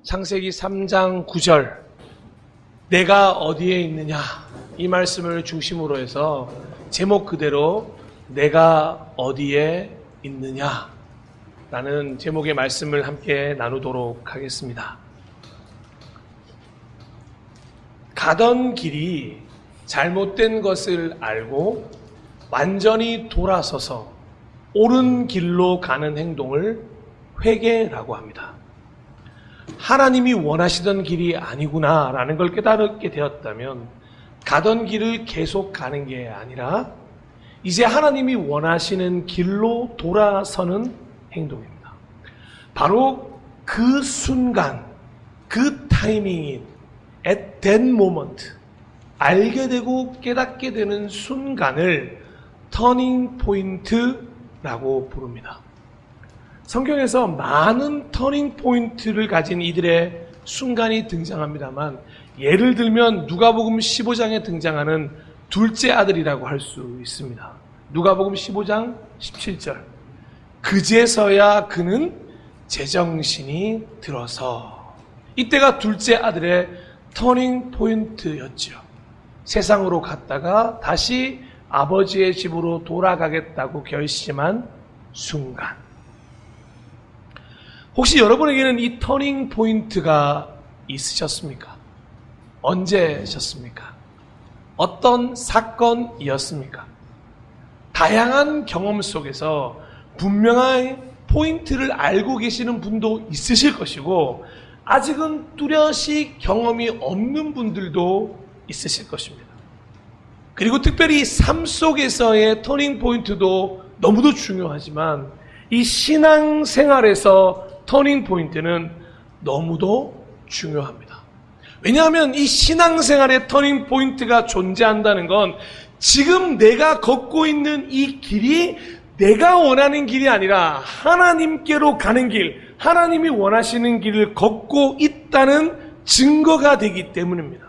창세기 3장 9절 내가 어디에 있느냐 이 말씀을 중심으로 해서 제목 그대로 내가 어디에 있느냐 라는 제목의 말씀을 함께 나누도록 하겠습니다. 가던 길이 잘못된 것을 알고 완전히 돌아서서 옳은 길로 가는 행동을 회개라고 합니다. 하나님이 원하시던 길이 아니구나 라는 걸 깨닫게 되었다면 가던 길을 계속 가는 게 아니라 이제 하나님이 원하시는 길로 돌아서는 행동입니다. 바로 그 순간, 그 타이밍인 at that moment 알게 되고 깨닫게 되는 순간을 터닝 포인트라고 부릅니다. 성경에서 많은 터닝 포인트를 가진 이들의 순간이 등장합니다만 예를 들면 누가복음 15장에 등장하는 둘째 아들이라고 할 수 있습니다. 누가복음 15장 17절 그제서야 그는 제정신이 들어서 이때가 둘째 아들의 터닝 포인트였죠. 세상으로 갔다가 다시 아버지의 집으로 돌아가겠다고 결심한 순간. 혹시 여러분에게는 이 터닝 포인트가 있으셨습니까? 언제셨습니까? 어떤 사건이었습니까? 다양한 경험 속에서 분명한 포인트를 알고 계시는 분도 있으실 것이고 아직은 뚜렷이 경험이 없는 분들도 있으실 것입니다. 그리고 특별히 삶 속에서의 터닝 포인트도 너무도 중요하지만 이 신앙생활에서 터닝 포인트는 너무도 중요합니다. 왜냐하면 이 신앙생활의 터닝 포인트가 존재한다는 건 지금 내가 걷고 있는 이 길이 내가 원하는 길이 아니라 하나님께로 가는 길, 하나님이 원하시는 길을 걷고 있다는 증거가 되기 때문입니다.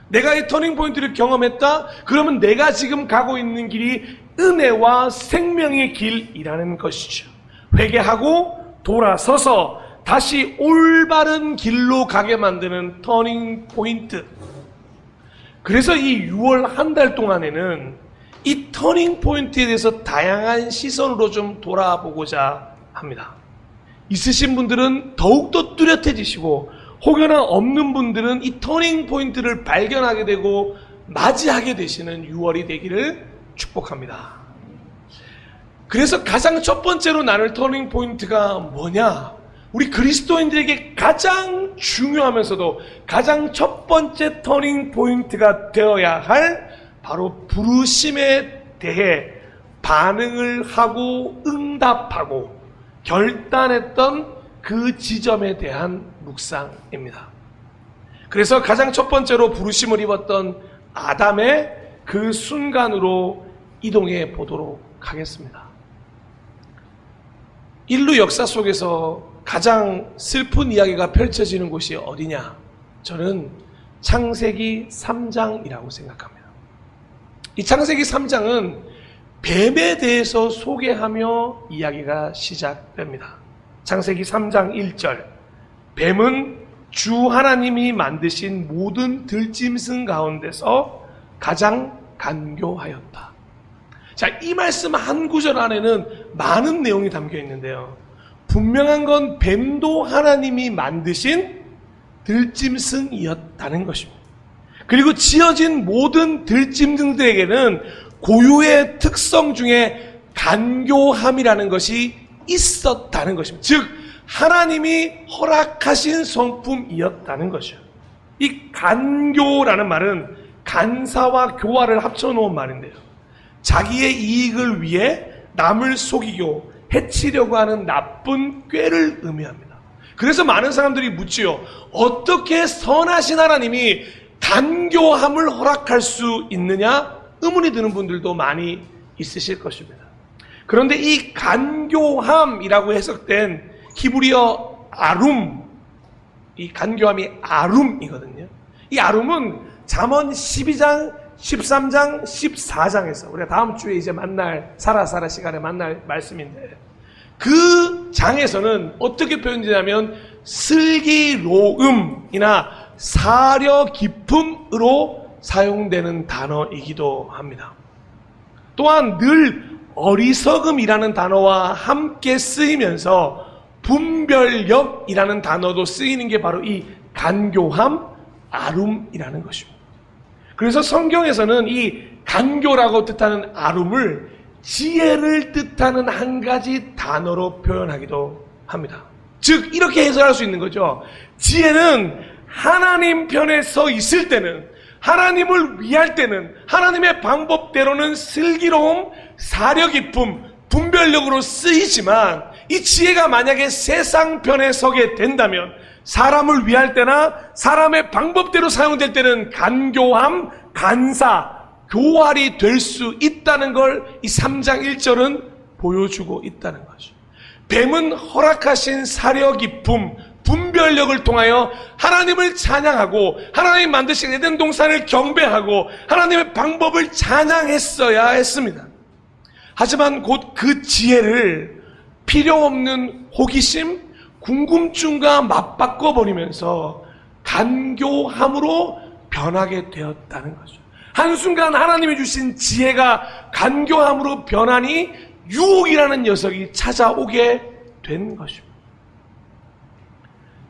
내가 이 터닝 포인트를 경험했다? 그러면 내가 지금 가고 있는 길이 은혜와 생명의 길이라는 것이죠. 회개하고 돌아서서 다시 올바른 길로 가게 만드는 터닝 포인트. 그래서 이 6월 한 달 동안에는 이 터닝 포인트에 대해서 다양한 시선으로 좀 돌아보고자 합니다. 있으신 분들은 더욱더 뚜렷해지시고 혹여나 없는 분들은 이 터닝 포인트를 발견하게 되고 맞이하게 되시는 6월이 되기를 축복합니다. 그래서 가장 첫 번째로 나눌 터닝 포인트가 뭐냐? 우리 그리스도인들에게 가장 중요하면서도 가장 첫 번째 터닝 포인트가 되어야 할 바로 부르심에 대해 반응을 하고 응답하고 결단했던 그 지점에 대한 묵상입니다. 그래서 가장 첫 번째로 부르심을 입었던 아담의 그 순간으로 이동해 보도록 하겠습니다. 인류 역사 속에서 가장 슬픈 이야기가 펼쳐지는 곳이 어디냐? 저는 창세기 3장이라고 생각합니다. 이 창세기 3장은 뱀에 대해서 소개하며 이야기가 시작됩니다. 창세기 3장 1절 뱀은 주 하나님이 만드신 모든 들짐승 가운데서 가장 간교하였다. 자, 이 말씀 한 구절 안에는 많은 내용이 담겨 있는데요. 분명한 건 뱀도 하나님이 만드신 들짐승이었다는 것입니다. 그리고 지어진 모든 들짐승들에게는 고유의 특성 중에 간교함이라는 것이 있었다는 것입니다. 즉 하나님이 허락하신 성품이었다는 것이죠. 이 간교라는 말은 간사와 교화를 합쳐놓은 말인데요. 자기의 이익을 위해 남을 속이고 해치려고 하는 나쁜 꾀를 의미합니다. 그래서 많은 사람들이 묻지요. 어떻게 선하신 하나님이 간교함을 허락할 수 있느냐? 의문이 드는 분들도 많이 있으실 것입니다. 그런데 이 간교함이라고 해석된 히브리어 아룸, 이 간교함이 아룸이거든요. 이 아룸은 잠언 12장, 13장, 14장에서 우리가 다음 주에 이제 만날 사라 시간에 만날 말씀인데 그 장에서는 어떻게 표현되냐면 슬기로움이나 사려 깊음으로 사용되는 단어이기도 합니다. 또한 늘 어리석음이라는 단어와 함께 쓰이면서 분별력이라는 단어도 쓰이는 게 바로 이 간교함, 아룸이라는 것입니다. 그래서 성경에서는 이 간교라고 뜻하는 아룸을 지혜를 뜻하는 한 가지 단어로 표현하기도 합니다. 즉 이렇게 해석할 수 있는 거죠. 지혜는 하나님 편에 서 있을 때는, 하나님을 위할 때는 하나님의 방법대로는 슬기로움, 사려 깊음, 분별력으로 쓰이지만, 이 지혜가 만약에 세상 편에 서게 된다면 사람을 위할 때나 사람의 방법대로 사용될 때는 간교함, 간사, 교활이 될 수 있다는 걸 이 3장 1절은 보여주고 있다는 거죠. 뱀은 허락하신 사려 깊음, 분별력을 통하여 하나님을 찬양하고 하나님 만드신 에덴 동산을 경배하고 하나님의 방법을 찬양했어야 했습니다. 하지만 곧 그 지혜를 필요 없는 호기심, 궁금증과 맞바꿔 버리면서 간교함으로 변하게 되었다는 거죠. 한순간 하나님이 주신 지혜가 간교함으로 변하니 유혹이라는 녀석이 찾아오게 된 것입니다.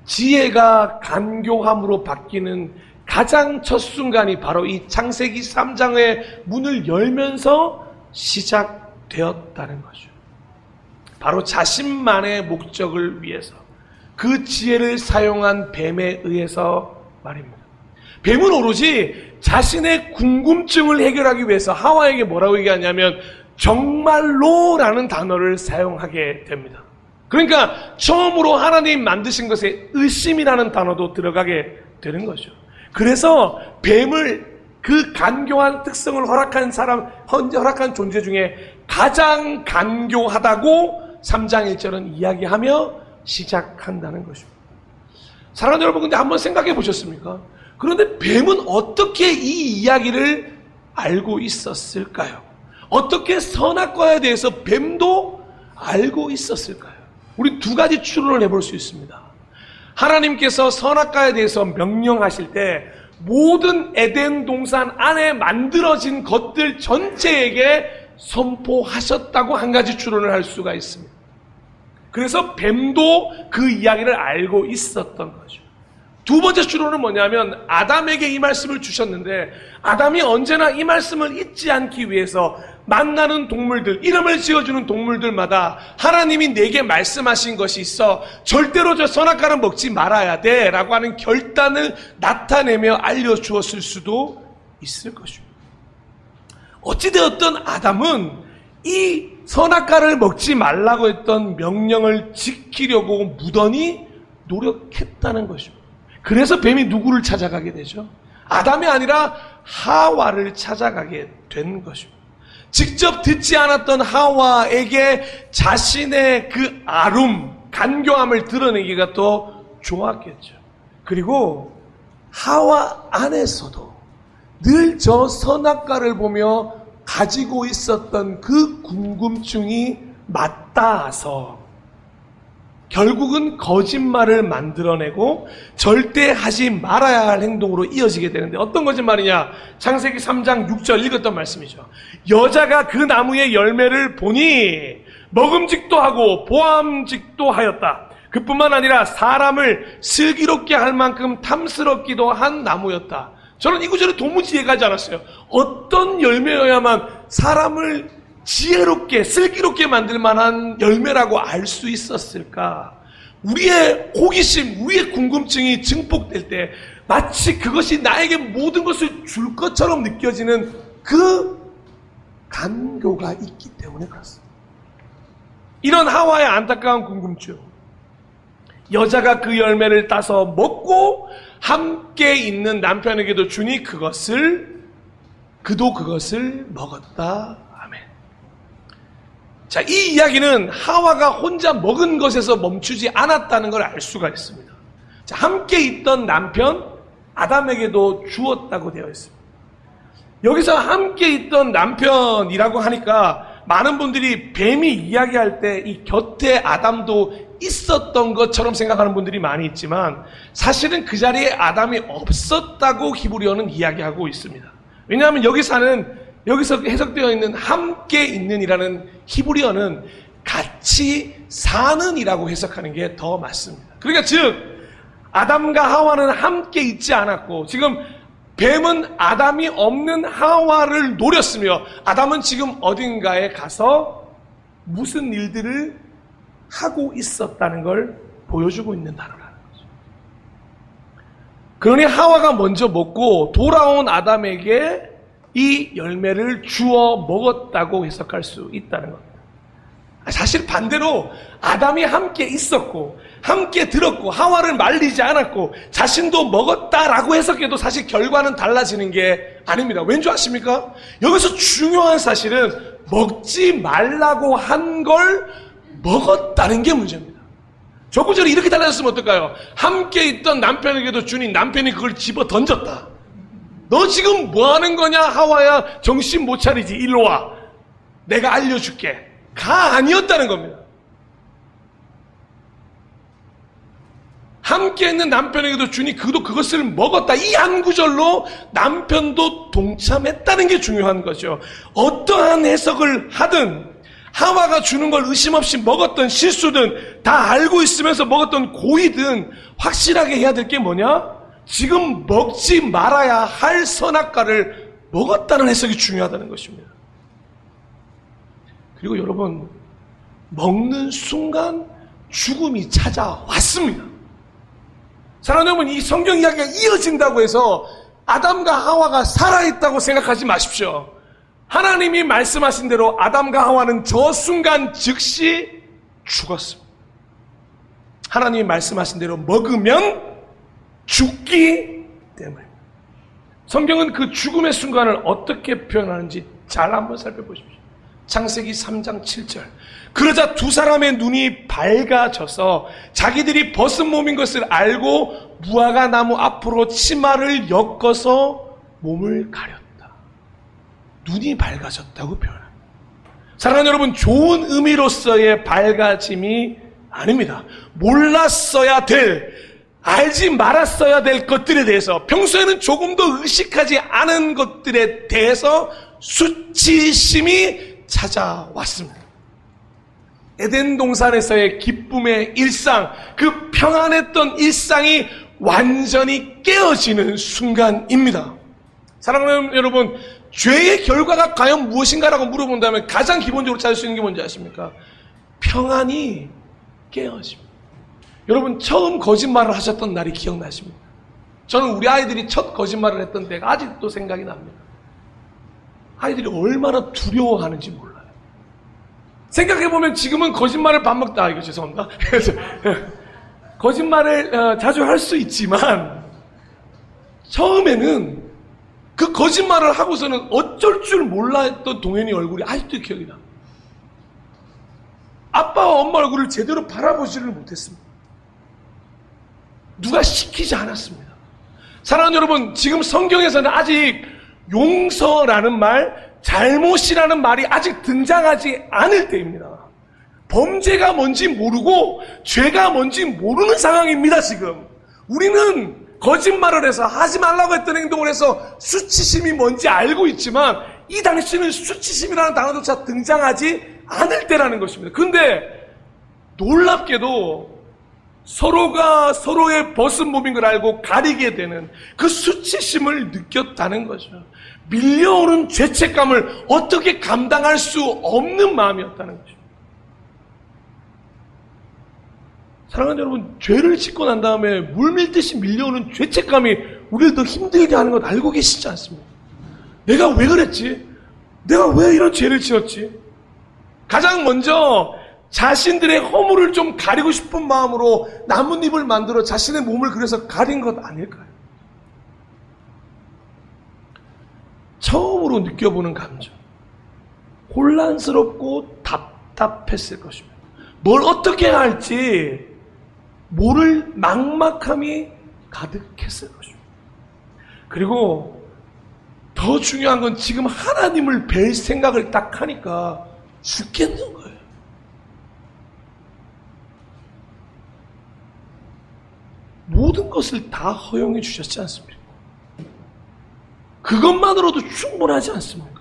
지혜가 간교함으로 바뀌는 가장 첫 순간이 바로 이 창세기 3장의 문을 열면서 시작되었다는 거죠. 바로 자신만의 목적을 위해서 그 지혜를 사용한 뱀에 의해서 말입니다. 뱀은 오로지 자신의 궁금증을 해결하기 위해서 하와에게 뭐라고 얘기하냐면 정말로라는 단어를 사용하게 됩니다. 그러니까 처음으로 하나님 만드신 것에 의심이라는 단어도 들어가게 되는 거죠. 그래서 뱀을 그 간교한 특성을 허락한 존재 중에 가장 간교하다고 3장 1절은 이야기하며 시작한다는 것입니다. 사랑하는 여러분, 근데 한번 생각해 보셨습니까? 그런데 뱀은 어떻게 이 이야기를 알고 있었을까요? 어떻게 선악과에 대해서 뱀도 알고 있었을까요? 우리 두 가지 추론을 해볼 수 있습니다. 하나님께서 선악과에 대해서 명령하실 때 모든 에덴 동산 안에 만들어진 것들 전체에게 선포하셨다고 한 가지 추론을 할 수가 있습니다. 그래서 뱀도 그 이야기를 알고 있었던 거죠. 두 번째 추론은 뭐냐면 아담에게 이 말씀을 주셨는데 아담이 언제나 이 말씀을 잊지 않기 위해서 만나는 동물들, 이름을 지어주는 동물들마다 하나님이 내게 말씀하신 것이 있어 절대로 저 선악과는 먹지 말아야 돼 라고 하는 결단을 나타내며 알려주었을 수도 있을 것입니다. 어찌되었든 아담은 이 선악과를 먹지 말라고 했던 명령을 지키려고 무던히 노력했다는 것입니다. 그래서 뱀이 누구를 찾아가게 되죠? 아담이 아니라 하와를 찾아가게 된 것입니다. 직접 듣지 않았던 하와에게 자신의 그 아름, 간교함을 드러내기가 더 좋았겠죠. 그리고 하와 안에서도 늘 저 선악과를 보며 가지고 있었던 그 궁금증이 맞닿아서 결국은 거짓말을 만들어내고 절대 하지 말아야 할 행동으로 이어지게 되는데 어떤 거짓말이냐? 창세기 3장 6절 읽었던 말씀이죠. 여자가 그 나무의 열매를 보니 먹음직도 하고 보암직도 하였다. 그뿐만 아니라 사람을 슬기롭게 할 만큼 탐스럽기도 한 나무였다. 저는 이 구절에 도무지 이해가지 않았어요. 어떤 열매여야만 사람을 지혜롭게 슬기롭게 만들 만한 열매라고 알 수 있었을까? 우리의 호기심, 우리의 궁금증이 증폭될 때 마치 그것이 나에게 모든 것을 줄 것처럼 느껴지는 그 간교가 있기 때문에 그렇습니다. 이런 하와의 안타까운 궁금증, 여자가 그 열매를 따서 먹고 함께 있는 남편에게도 주니 그도 그것을 먹었다. 자, 이 이야기는 하와가 혼자 먹은 것에서 멈추지 않았다는 걸 알 수가 있습니다. 자, 함께 있던 남편 아담에게도 주었다고 되어 있습니다. 여기서 함께 있던 남편이라고 하니까 많은 분들이 뱀이 이야기할 때 이 곁에 아담도 있었던 것처럼 생각하는 분들이 많이 있지만 사실은 그 자리에 아담이 없었다고 히브리어는 이야기하고 있습니다. 왜냐하면 여기서 해석되어 있는 함께 있는이라는 히브리어는 같이 사는이라고 해석하는 게 더 맞습니다. 그러니까 즉 아담과 하와는 함께 있지 않았고 지금 뱀은 아담이 없는 하와를 노렸으며 아담은 지금 어딘가에 가서 무슨 일들을 하고 있었다는 걸 보여주고 있는 단어라는 거죠. 그러니 하와가 먼저 먹고 돌아온 아담에게 이 열매를 주어 먹었다고 해석할 수 있다는 겁니다. 사실 반대로 아담이 함께 있었고 함께 들었고 하와를 말리지 않았고 자신도 먹었다라고 해석해도 사실 결과는 달라지는 게 아닙니다. 왠 줄 아십니까? 여기서 중요한 사실은 먹지 말라고 한 걸 먹었다는 게 문제입니다. 저 구절이 이렇게 달라졌으면 어떨까요? 함께 있던 남편에게도 주니 남편이 그걸 집어 던졌다. 너 지금 뭐 하는 거냐 하와야, 정신 못 차리지, 일로 와, 내가 알려줄게, 가 아니었다는 겁니다. 함께 있는 남편에게도 주니 그도 그것을 먹었다. 이 한 구절로 남편도 동참했다는 게 중요한 거죠. 어떠한 해석을 하든 하와가 주는 걸 의심 없이 먹었던 실수든 다 알고 있으면서 먹었던 고의든 확실하게 해야 될 게 뭐냐? 지금 먹지 말아야 할 선악과를 먹었다는 해석이 중요하다는 것입니다. 그리고 여러분, 먹는 순간 죽음이 찾아왔습니다. 사랑하는 여러분, 이 성경 이야기가 이어진다고 해서 아담과 하와가 살아있다고 생각하지 마십시오. 하나님이 말씀하신 대로 아담과 하와는 저 순간 즉시 죽었습니다. 하나님이 말씀하신 대로 먹으면 죽기 때문입니다. 성경은 그 죽음의 순간을 어떻게 표현하는지 잘 한번 살펴보십시오. 창세기 3장 7절. 그러자 두 사람의 눈이 밝아져서 자기들이 벗은 몸인 것을 알고 무화과 나무 앞으로 치마를 엮어서 몸을 가렸다. 눈이 밝아졌다고 표현합니다. 사랑하는 여러분, 좋은 의미로서의 밝아짐이 아닙니다. 몰랐어야 될, 알지 말았어야 될 것들에 대해서, 평소에는 조금 더 의식하지 않은 것들에 대해서 수치심이 찾아왔습니다. 에덴 동산에서의 기쁨의 일상, 그 평안했던 일상이 완전히 깨어지는 순간입니다. 사랑하는 여러분, 죄의 결과가 과연 무엇인가라고 물어본다면 가장 기본적으로 찾을 수 있는 게 뭔지 아십니까? 평안이 깨어집니다. 여러분, 처음 거짓말을 하셨던 날이 기억나십니까? 저는 우리 아이들이 첫 거짓말을 했던 때가 아직도 생각이 납니다. 아이들이 얼마나 두려워하는지 몰라요. 생각해보면 지금은 거짓말을 밥 먹다, 이거 죄송합니다. 거짓말을 자주 할 수 있지만 처음에는 그 거짓말을 하고서는 어쩔 줄 몰라 했던 동현이 얼굴이 아직도 기억이 나. 아빠와 엄마 얼굴을 제대로 바라보지를 못했습니다. 누가 시키지 않았습니다. 사랑하는 여러분, 지금 성경에서는 아직 용서라는 말, 잘못이라는 말이 아직 등장하지 않을 때입니다. 범죄가 뭔지 모르고 죄가 뭔지 모르는 상황입니다. 지금 우리는 거짓말을 해서, 하지 말라고 했던 행동을 해서 수치심이 뭔지 알고 있지만 이 당시는 수치심이라는 단어조차 등장하지 않을 때라는 것입니다. 근데 놀랍게도 서로가 서로의 벗은 몸인 걸 알고 가리게 되는 그 수치심을 느꼈다는 거죠. 밀려오는 죄책감을 어떻게 감당할 수 없는 마음이었다는 거죠. 사랑하는 여러분, 죄를 짓고 난 다음에 물밀듯이 밀려오는 죄책감이 우리를 더 힘들게 하는 것 알고 계시지 않습니까? 내가 왜 그랬지? 내가 왜 이런 죄를 지었지? 가장 먼저 자신들의 허물을 좀 가리고 싶은 마음으로 나뭇잎을 만들어 자신의 몸을 그래서 가린 것 아닐까요? 처음으로 느껴보는 감정, 혼란스럽고 답답했을 것입니다. 뭘 어떻게 해야 할지 모를 막막함이 가득했을 것입니다. 그리고 더 중요한 건 지금 하나님을 뵐 생각을 딱 하니까 죽겠는 거예요. 모든 것을 다 허용해 주셨지 않습니까? 그것만으로도 충분하지 않습니까?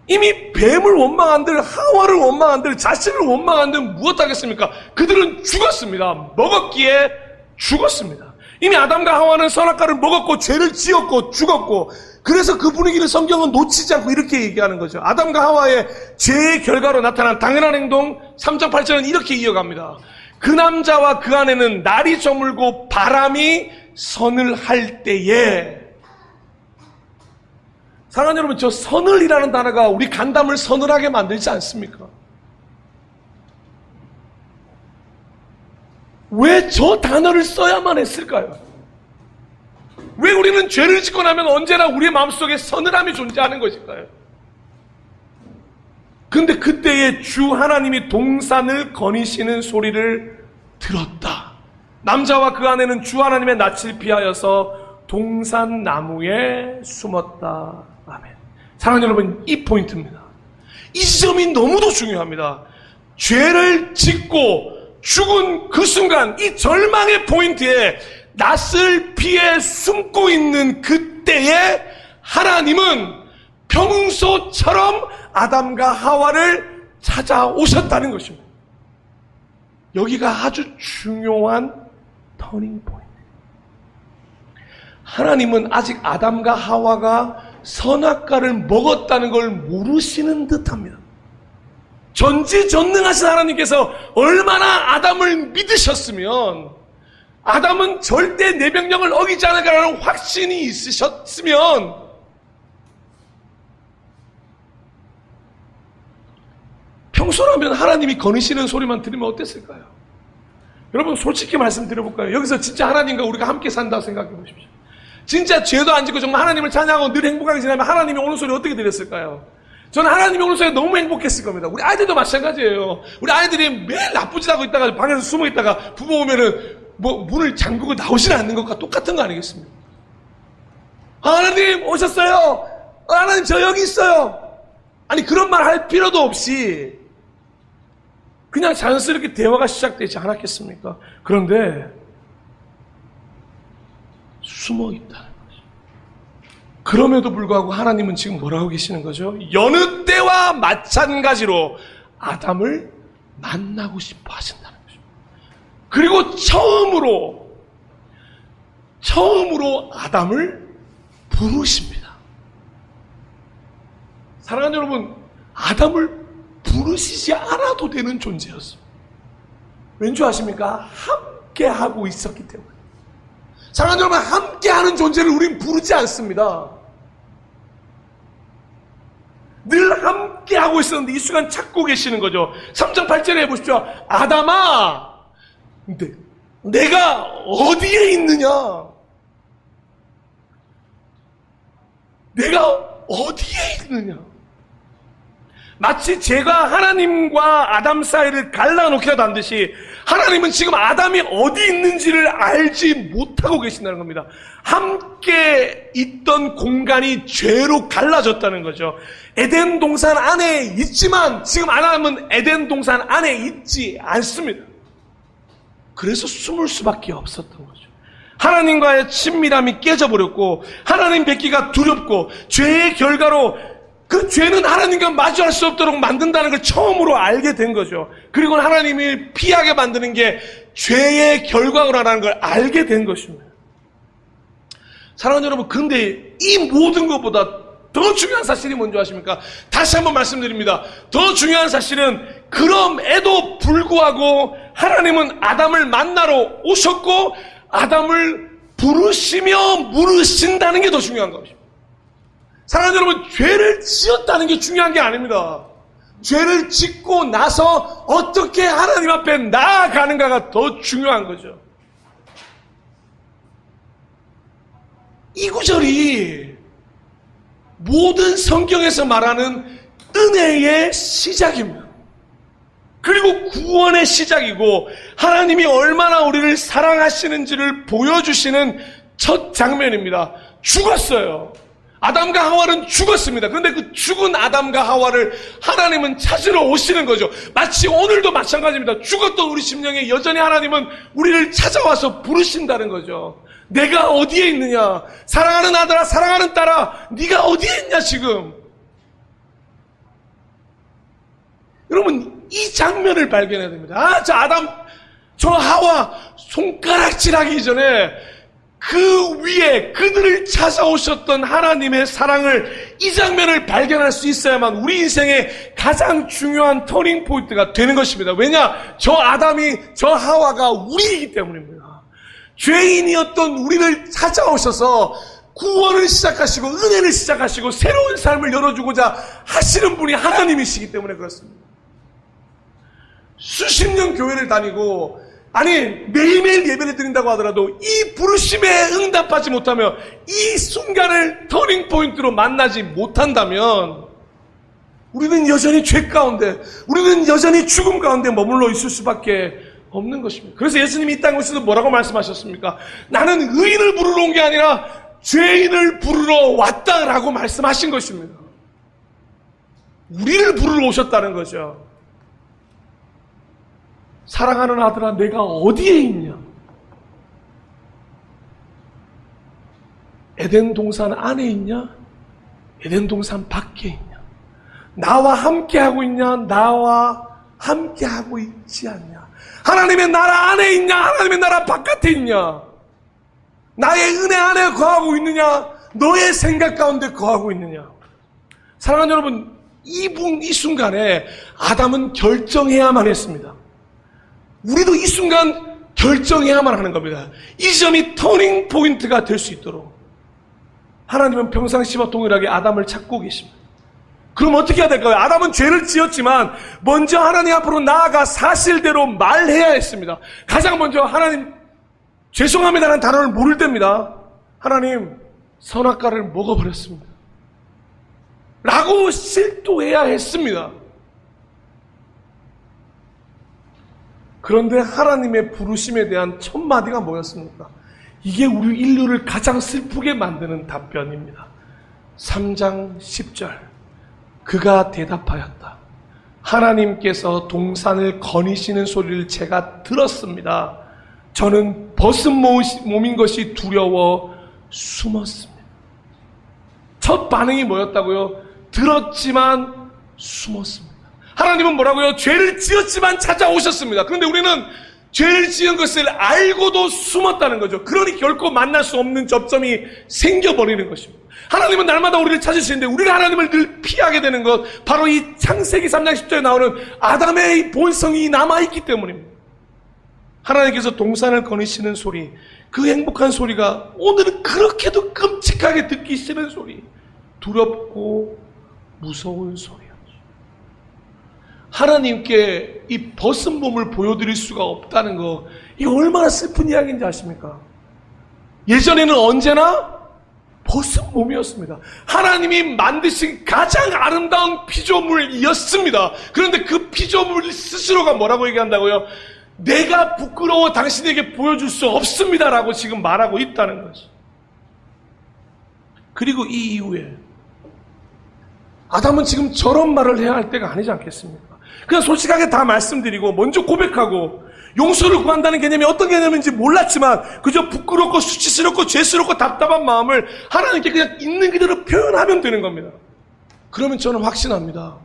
이미 뱀을 원망한들, 하와를 원망한들, 자신을 원망한들 무엇하겠습니까? 그들은 죽었습니다. 먹었기에 죽었습니다. 이미 아담과 하와는 선악과를 먹었고 죄를 지었고 죽었고, 그래서 그 분위기를 성경은 놓치지 않고 이렇게 얘기하는 거죠. 아담과 하와의 죄의 결과로 나타난 당연한 행동 3장 8절은 이렇게 이어갑니다. 그 남자와 그 아내는 날이 저물고 바람이 선을 할 때에, 사랑하는 여러분, 저 선을이라는 단어가 우리 간담을 서늘하게 만들지 않습니까? 왜 저 단어를 써야만 했을까요? 왜 우리는 죄를 짓고 나면 언제나 우리의 마음속에 서늘함이 존재하는 것일까요? 근데 그때에 주 하나님이 동산을 거니시는 소리를 들었다. 남자와 그 아내는 주 하나님의 낯을 피하여서 동산 나무에 숨었다. 아멘. 사랑하는 여러분, 이 포인트입니다. 이 지점이 너무도 중요합니다. 죄를 짓고 죽은 그 순간, 이 절망의 포인트에 낯을 피해 숨고 있는 그때에 하나님은 평소처럼 아담과 하와를 찾아오셨다는 것입니다. 여기가 아주 중요한 터닝 포인트. 하나님은 아직 아담과 하와가 선악과를 먹었다는 걸 모르시는 듯합니다. 전지전능하신 하나님께서 얼마나 아담을 믿으셨으면, 아담은 절대 내 명령을 어기지 않을 거라는 확신이 있으셨으면, 평소라면 하나님이 거니시는 소리만 들으면 어땠을까요? 여러분, 솔직히 말씀드려볼까요? 여기서 진짜 하나님과 우리가 함께 산다고 생각해 보십시오. 진짜 죄도 안 짓고 정말 하나님을 찬양하고 늘 행복하게 지내면 하나님이 오는 소리 어떻게 들렸을까요? 저는 하나님이 오는 소리에 너무 행복했을 겁니다. 우리 아이들도 마찬가지예요. 우리 아이들이 매일 나쁜 짓 하고 있다가 방에서 숨어 있다가 부모 오면은 문을 잠그고 나오지는 않는 것과 똑같은 거 아니겠습니까? 하나님 오셨어요. 하나님 저 여기 있어요. 아니, 그런 말 할 필요도 없이 그냥 자연스럽게 대화가 시작되지 않았겠습니까? 그런데 숨어 있다는 거죠. 그럼에도 불구하고 하나님은 지금 뭐라고 계시는 거죠? 여느 때와 마찬가지로 아담을 만나고 싶어 하신다는 거죠. 그리고 처음으로 아담을 부르십니다. 사랑하는 여러분, 아담을 부르시지 않아도 되는 존재였습니다. 왠지 아십니까? 함께 하고 있었기 때문에. 사랑하는 여러분, 함께하는 존재를 우린 부르지 않습니다. 늘 함께하고 있었는데 이 순간 찾고 계시는 거죠. 3장 8절에 해보십시오. 아담아, 내가 어디에 있느냐? 내가 어디에 있느냐? 마치 제가 하나님과 아담 사이를 갈라놓기라도 한 듯이 하나님은 지금 아담이 어디 있는지를 알지 못하고 계신다는 겁니다. 함께 있던 공간이 죄로 갈라졌다는 거죠. 에덴 동산 안에 있지만 지금 아담은 에덴 동산 안에 있지 않습니다. 그래서 숨을 수밖에 없었던 거죠. 하나님과의 친밀함이 깨져버렸고 하나님 뵙기가 두렵고 죄의 결과로 그 죄는 하나님과 마주할 수 없도록 만든다는 걸 처음으로 알게 된 거죠. 그리고 하나님이 피하게 만드는 게 죄의 결과라는 걸 알게 된 것입니다. 사랑하는 여러분, 근데 이 모든 것보다 더 중요한 사실이 뭔지 아십니까? 다시 한번 말씀드립니다. 더 중요한 사실은 그럼에도 불구하고 하나님은 아담을 만나러 오셨고 아담을 부르시며 물으신다는 게 더 중요한 것입니다. 사랑하는 여러분, 죄를 지었다는 게 중요한 게 아닙니다. 죄를 짓고 나서 어떻게 하나님 앞에 나아가는가가 더 중요한 거죠. 이 구절이 모든 성경에서 말하는 은혜의 시작입니다. 그리고 구원의 시작이고 하나님이 얼마나 우리를 사랑하시는지를 보여주시는 첫 장면입니다. 죽었어요. 아담과 하와는 죽었습니다. 그런데 그 죽은 아담과 하와를 하나님은 찾으러 오시는 거죠. 마치 오늘도 마찬가지입니다. 죽었던 우리 심령에 여전히 하나님은 우리를 찾아와서 부르신다는 거죠. 내가 어디에 있느냐? 사랑하는 아들아, 사랑하는 딸아, 네가 어디에 있냐 지금? 여러분, 이 장면을 발견해야 됩니다. 저 아담, 저 하와 손가락질하기 전에 그 위에 그들을 찾아오셨던 하나님의 사랑을, 이 장면을 발견할 수 있어야만 우리 인생의 가장 중요한 터닝 포인트가 되는 것입니다. 왜냐? 저 아담이, 저 하와가 우리이기 때문입니다. 죄인이었던 우리를 찾아오셔서 구원을 시작하시고 은혜를 시작하시고 새로운 삶을 열어주고자 하시는 분이 하나님이시기 때문에 그렇습니다. 수십 년 교회를 다니고 매일매일 예배를 드린다고 하더라도 이 부르심에 응답하지 못하며 이 순간을 터닝 포인트로 만나지 못한다면 우리는 여전히 죄 가운데, 우리는 여전히 죽음 가운데 머물러 있을 수밖에 없는 것입니다. 그래서 예수님이 이 땅에 오셔서 뭐라고 말씀하셨습니까? 나는 의인을 부르러 온 게 아니라 죄인을 부르러 왔다라고 말씀하신 것입니다. 우리를 부르러 오셨다는 거죠. 사랑하는 아들아, 내가 어디에 있냐? 에덴 동산 안에 있냐? 에덴 동산 밖에 있냐? 나와 함께하고 있냐? 나와 함께하고 있지 않냐? 하나님의 나라 안에 있냐? 하나님의 나라 바깥에 있냐? 나의 은혜 안에 거하고 있느냐? 너의 생각 가운데 거하고 있느냐? 사랑하는 여러분, 이 순간에 아담은 결정해야만 했습니다. 우리도 이 순간 결정해야만 하는 겁니다. 이 점이 터닝 포인트가 될 수 있도록 하나님은 평상시와 동일하게 아담을 찾고 계십니다. 그럼 어떻게 해야 될까요? 아담은 죄를 지었지만 먼저 하나님 앞으로 나아가 사실대로 말해야 했습니다. 가장 먼저 하나님, 죄송합니다라는 단어를 모를 때입니다. 하나님, 선악과를 먹어버렸습니다 라고 실토해야 했습니다. 그런데 하나님의 부르심에 대한 첫 마디가 뭐였습니까? 이게 우리 인류를 가장 슬프게 만드는 답변입니다. 3장 10절. 그가 대답하였다. 하나님께서 동산을 거니시는 소리를 제가 들었습니다. 저는 벗은 몸인 것이 두려워 숨었습니다. 첫 반응이 뭐였다고요? 들었지만 숨었습니다. 하나님은 뭐라고요? 죄를 지었지만 찾아오셨습니다. 그런데 우리는 죄를 지은 것을 알고도 숨었다는 거죠. 그러니 결코 만날 수 없는 접점이 생겨버리는 것입니다. 하나님은 날마다 우리를 찾으시는데 우리가 하나님을 늘 피하게 되는 것, 바로 이 창세기 3장 10절에 나오는 아담의 본성이 남아있기 때문입니다. 하나님께서 동산을 거니시는 소리, 그 행복한 소리가 오늘은 그렇게도 끔찍하게 듣기 싫은 소리, 두렵고 무서운 소리였죠. 하나님께 이 벗은 몸을 보여드릴 수가 없다는 거, 이거 얼마나 슬픈 이야기인지 아십니까? 예전에는 언제나 벗은 몸이었습니다. 하나님이 만드신 가장 아름다운 피조물이었습니다. 그런데 그 피조물 스스로가 뭐라고 얘기한다고요? 내가 부끄러워 당신에게 보여줄 수 없습니다라고 지금 말하고 있다는 거죠. 그리고 이 이후에 아담은 지금 저런 말을 해야 할 때가 아니지 않겠습니까? 그냥 솔직하게 다 말씀드리고 먼저 고백하고 용서를 구한다는 개념이 어떤 개념인지 몰랐지만 그저 부끄럽고 수치스럽고 죄스럽고 답답한 마음을 하나님께 그냥 있는 그대로 표현하면 되는 겁니다. 그러면 저는 확신합니다.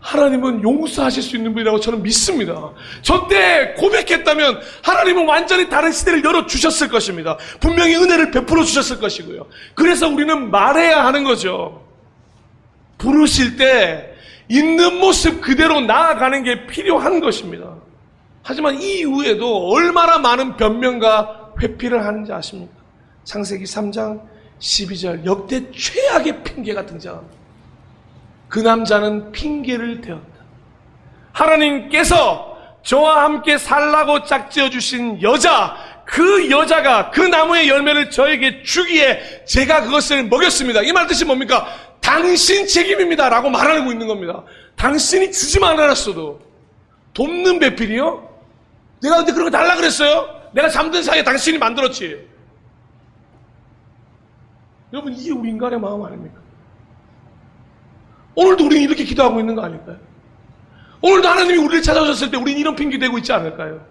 하나님은 용서하실 수 있는 분이라고 저는 믿습니다. 저때 고백했다면 하나님은 완전히 다른 시대를 열어주셨을 것입니다. 분명히 은혜를 베풀어 주셨을 것이고요. 그래서 우리는 말해야 하는 거죠. 부르실 때 있는 모습 그대로 나아가는 게 필요한 것입니다. 하지만 이 이후에도 얼마나 많은 변명과 회피를 하는지 아십니까? 창세기 3장 12절, 역대 최악의 핑계가 등장합니다. 그 남자는 핑계를 대었다. 하나님께서 저와 함께 살라고 짝지어 주신 여자, 그 여자가 그 나무의 열매를 저에게 주기에 제가 그것을 먹였습니다. 이 말 뜻이 뭡니까? 당신 책임입니다 라고 말하고 있는 겁니다. 당신이 주지만 않았어도. 돕는 배필이요? 내가 근데 그런 거 달라 그랬어요? 내가 잠든 사이에 당신이 만들었지. 여러분, 이게 우리 인간의 마음 아닙니까? 오늘도 우리는 이렇게 기도하고 있는 거 아닐까요? 오늘도 하나님이 우리를 찾아오셨을 때 우리는 이런 핑계 대고 있지 않을까요?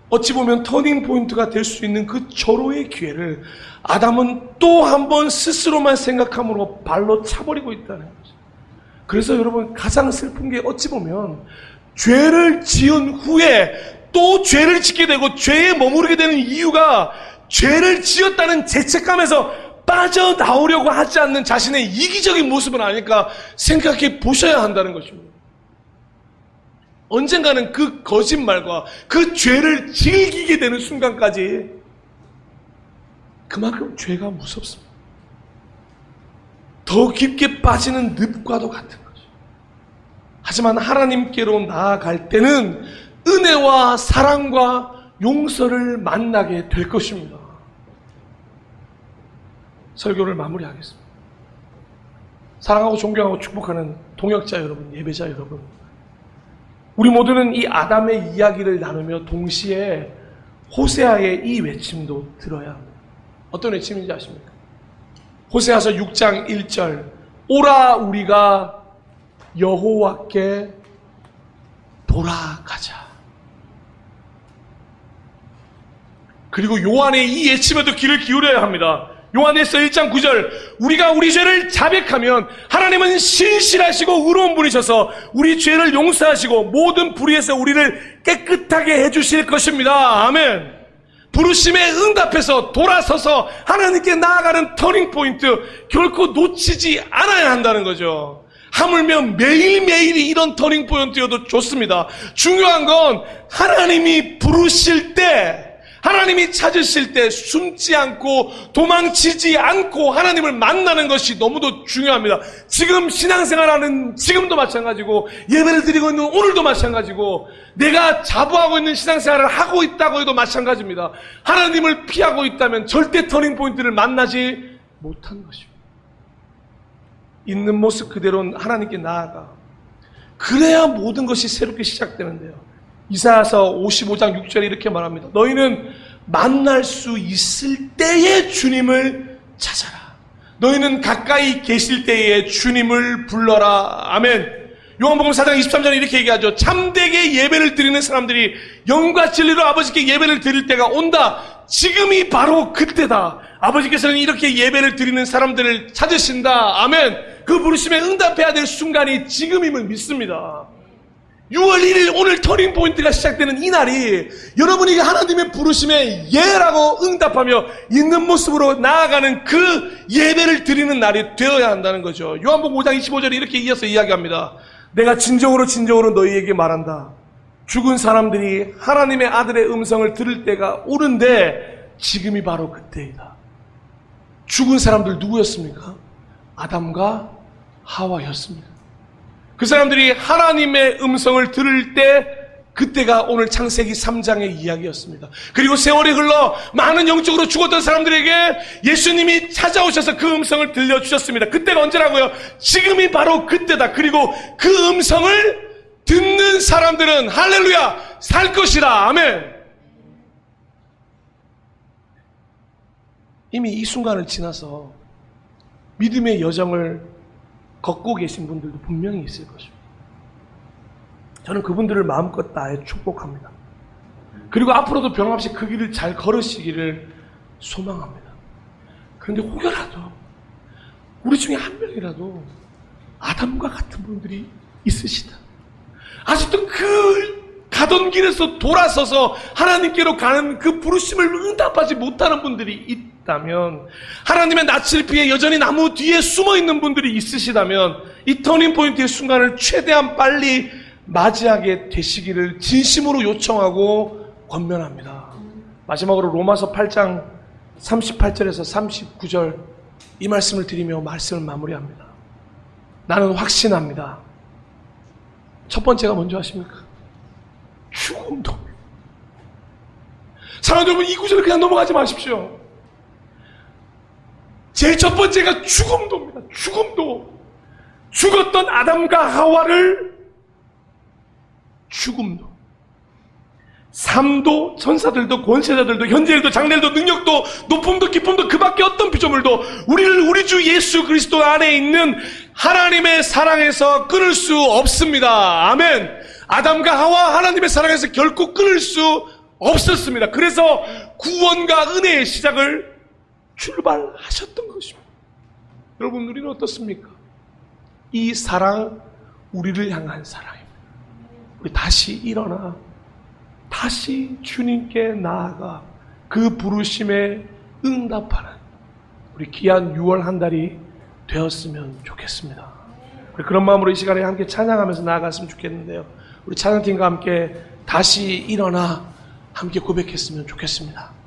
어찌 보면 터닝 포인트가 될 수 있는 그 절호의 기회를 아담은 또 한 번 스스로만 생각함으로 발로 차버리고 있다는 거죠. 그래서 여러분, 가장 슬픈 게 어찌 보면 죄를 지은 후에 또 죄를 짓게 되고 죄에 머무르게 되는 이유가 죄를 지었다는 죄책감에서 빠져나오려고 하지 않는 자신의 이기적인 모습은 아닐까 생각해 보셔야 한다는 것입니다. 언젠가는 그 거짓말과 그 죄를 즐기게 되는 순간까지 그만큼 죄가 무섭습니다. 더 깊게 빠지는 늪과도 같은 거죠. 하지만 하나님께로 나아갈 때는 은혜와 사랑과 용서를 만나게 될 것입니다. 설교를 마무리하겠습니다. 사랑하고 존경하고 축복하는 동역자 여러분, 예배자 여러분, 우리 모두는 이 아담의 이야기를 나누며 동시에 호세아의 이 외침도 들어야 합니다. 어떤 외침인지 아십니까? 호세아서 6장 1절, 오라 우리가 여호와께 돌아가자. 그리고 요한의 이 외침에도 귀를 기울여야 합니다. 요한에서 1장 9절, 우리가 우리 죄를 자백하면 하나님은 신실하시고 의로운 분이셔서 우리 죄를 용서하시고 모든 불의에서 우리를 깨끗하게 해주실 것입니다. 아멘. 부르심에 응답해서 돌아서서 하나님께 나아가는 터닝포인트 결코 놓치지 않아야 한다는 거죠. 하물며 매일매일이 이런 터닝포인트여도 좋습니다. 중요한 건 하나님이 부르실 때, 하나님이 찾으실 때 숨지 않고 도망치지 않고 하나님을 만나는 것이 너무도 중요합니다. 지금 신앙생활하는 지금도 마찬가지고 예배를 드리고 있는 오늘도 마찬가지고 내가 자부하고 있는 신앙생활을 하고 있다고 해도 마찬가지입니다. 하나님을 피하고 있다면 절대 터닝포인트를 만나지 못한 것입니다. 있는 모습 그대로 하나님께 나아가 그래야 모든 것이 새롭게 시작되는데요. 이사야서 55장 6절에 이렇게 말합니다. 너희는 만날 수 있을 때에 주님을 찾아라. 너희는 가까이 계실 때에 주님을 불러라. 아멘. 요한복음 4장 23절에 이렇게 얘기하죠. 참되게 예배를 드리는 사람들이 영과 진리로 아버지께 예배를 드릴 때가 온다. 지금이 바로 그때다. 아버지께서는 이렇게 예배를 드리는 사람들을 찾으신다. 아멘. 그 부르심에 응답해야 될 순간이 지금임을 믿습니다. 6월 1일 오늘 터닝 포인트가 시작되는 이 날이 여러분이 하나님의 부르심에 예라고 응답하며 있는 모습으로 나아가는 그 예배를 드리는 날이 되어야 한다는 거죠. 요한복음 5장 25절에 이렇게 이어서 이야기합니다. 내가 진정으로 너희에게 말한다. 죽은 사람들이 하나님의 아들의 음성을 들을 때가 오는데 지금이 바로 그때이다. 죽은 사람들 누구였습니까? 아담과 하와였습니다. 그 사람들이 하나님의 음성을 들을 때 그때가 오늘 창세기 3장의 이야기였습니다. 그리고 세월이 흘러 많은 영적으로 죽었던 사람들에게 예수님이 찾아오셔서 그 음성을 들려주셨습니다. 그때가 언제라고요? 지금이 바로 그때다. 그리고 그 음성을 듣는 사람들은 할렐루야 살 것이다. 아멘. 이미 이 순간을 지나서 믿음의 여정을 걷고 계신 분들도 분명히 있을 것입니다. 저는 그분들을 마음껏 다해 축복합니다. 그리고 앞으로도 변함없이 그 길을 잘 걸으시기를 소망합니다. 그런데 혹여라도 우리 중에 한 명이라도 아담과 같은 분들이 있으시다. 아직도 그 가던 길에서 돌아서서 하나님께로 가는 그 부르심을 응답하지 못하는 분들이 있다면, 하나님의 낯을 피해 여전히 나무 뒤에 숨어있는 분들이 있으시다면 이 터닝포인트의 순간을 최대한 빨리 맞이하게 되시기를 진심으로 요청하고 권면합니다. 마지막으로 로마서 8장 38절에서 39절 이 말씀을 드리며 말씀을 마무리합니다. 나는 확신합니다. 첫 번째가 뭔지 아십니까? 죽음도. 사랑하는 여러분, 이 구절을 그냥 넘어가지 마십시오. 제일 첫 번째가 죽음도입니다. 죽음도. 죽었던 아담과 하와를 죽음도. 삶도 천사들도 권세자들도 현재일도 장래일도 능력도 높음도 기쁨도 그 밖에 어떤 피조물도 우리를 우리 주 예수 그리스도 안에 있는 하나님의 사랑에서 끊을 수 없습니다. 아멘. 아담과 하와 하나님의 사랑에서 결코 끊을 수 없었습니다. 그래서 구원과 은혜의 시작을 출발하셨던 것입니다. 여러분, 우리는 어떻습니까? 이 사랑, 우리를 향한 사랑입니다. 우리 다시 일어나 다시 주님께 나아가 그 부르심에 응답하는 우리 귀한 6월 한 달이 되었으면 좋겠습니다. 우리 그런 마음으로 이 시간에 함께 찬양하면서 나아갔으면 좋겠는데요. 우리 찬양팀과 함께 다시 일어나 함께 고백했으면 좋겠습니다.